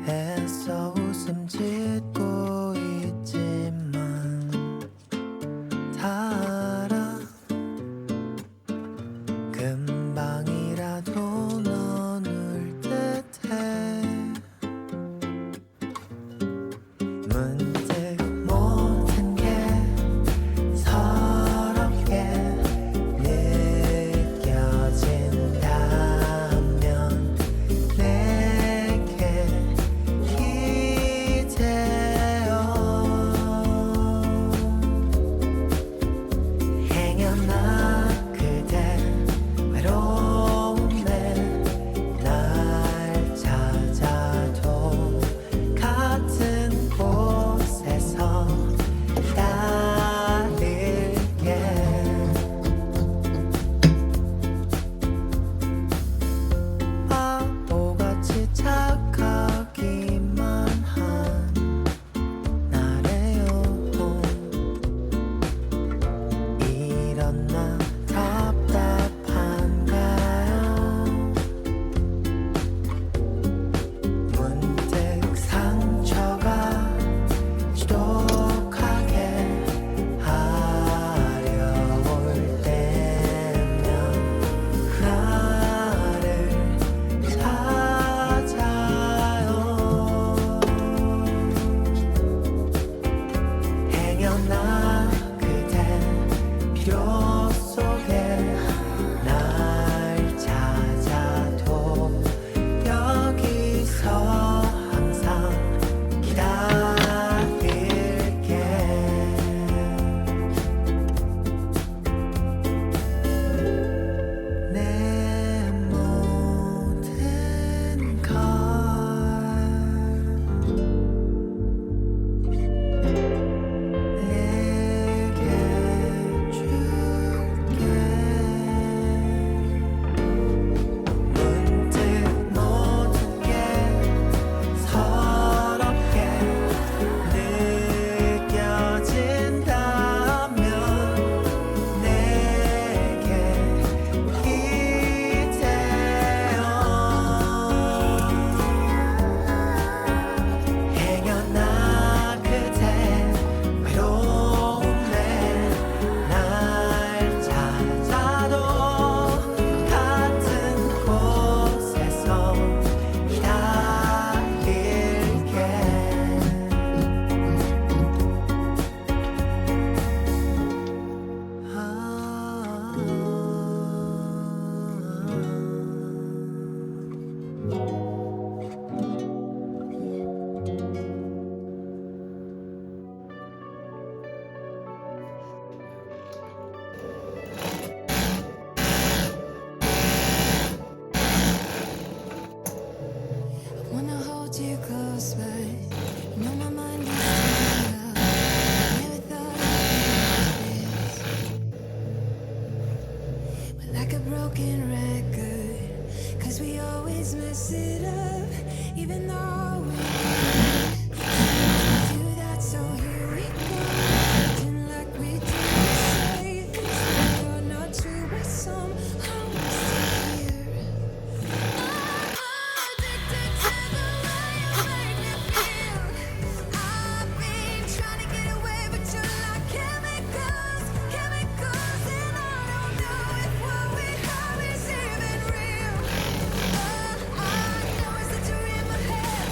애써 웃음 짓고 있지만 다 알아 금방이라도 넌 울 듯해 문득 모든 게 서럽게 느껴진다면 내게 기대어 행여나 그대 외로움에 날 찾아도 같은 곳에서 기다릴게 바보같이 착하기만 한 나래요 이런 나 답답한가요 문득 상처가 지독하게 하려올 때면 나를 찾아요 행여나 그대 필요 속에 날 찾아도 여기서 항상 기다릴게 내 모든 걸 내게 줄게 문득 모든 게 서럽게 느껴진다면 내게 기대어 행여나 그대 외로움에 날 찾아도 같은 곳에서 기다릴게 Wanna hold you close, but you know my mind is turning up. Never thought I'd be this. We're like a broken record, 'cause we always mess it up, even though we do that. So here we go, acting like we didn't say this. We're not true, but somehow we're still here. Addicted to the way you make me feel. I've been trying to get away, but you're like chemicals, chemicals, and I don't know if what we have is even real. I know it's that you're in my head,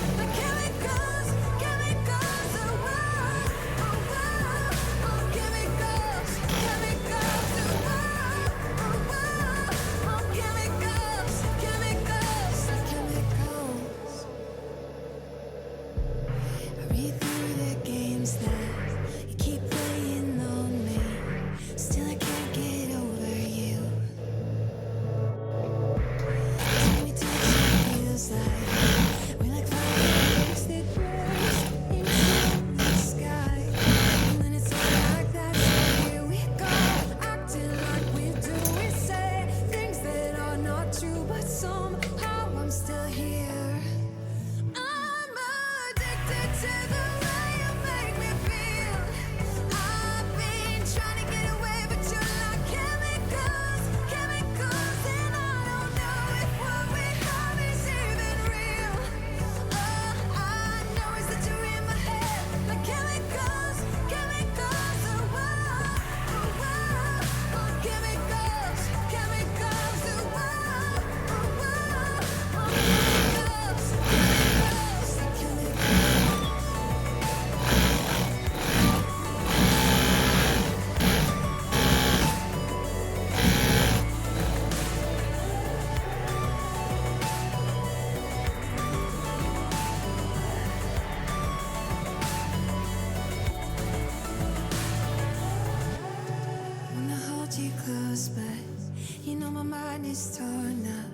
You know my mind is torn up.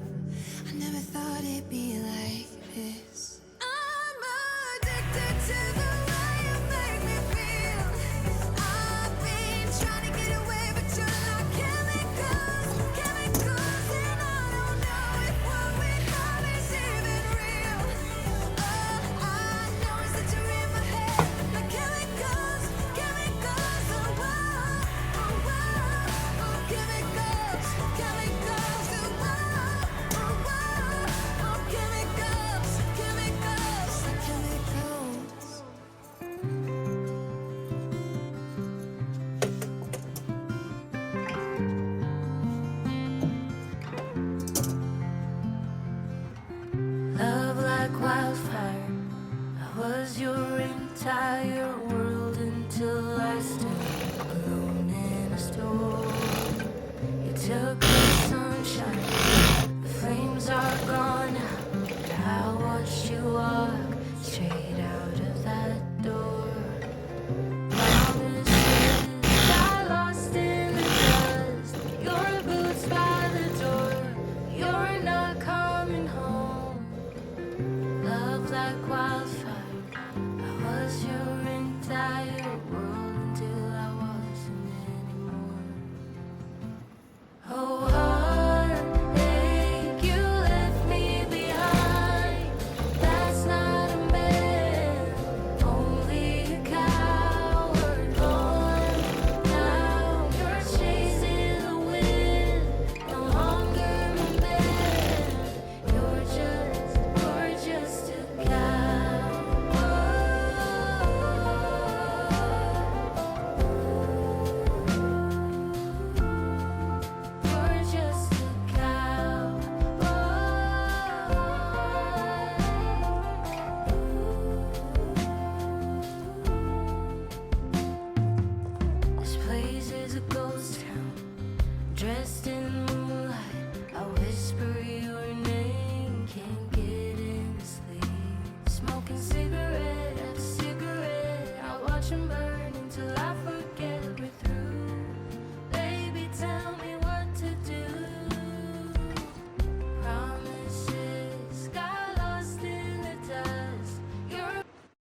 I never thought it'd be like this. I'm addicted to the way you make me feel. I've been trying to get away, but you're like chemicals, chemicals, and I don't know if what we have is even real. All I know is that you're in my head, like chemicals, chemicals, oh whoa, oh whoa, oh chemicals, chemicals, oh whoa, oh whoa, oh chemicals, chemicals, chemicals. Love like wildfire. I was your entire world until I stood alone in a storm. You took the sunshine, the flames are gone now, and I watched you walk straight out of that door. Promises I lost in the dust. Your boots by the door. You're not coming home. Love like wildfire. I was your entire world until I wasn't anymore. Oh, heartache, you left me behind. That's not a man, only a coward born. Now you're chasing the wind, no longer my man. You're just a coward. You're just a coward. This place is a ghost town, dressed in moonlight. I whisper your name, can't get any sleep. Smoking cigarette after cigarette, I watch 'em burn.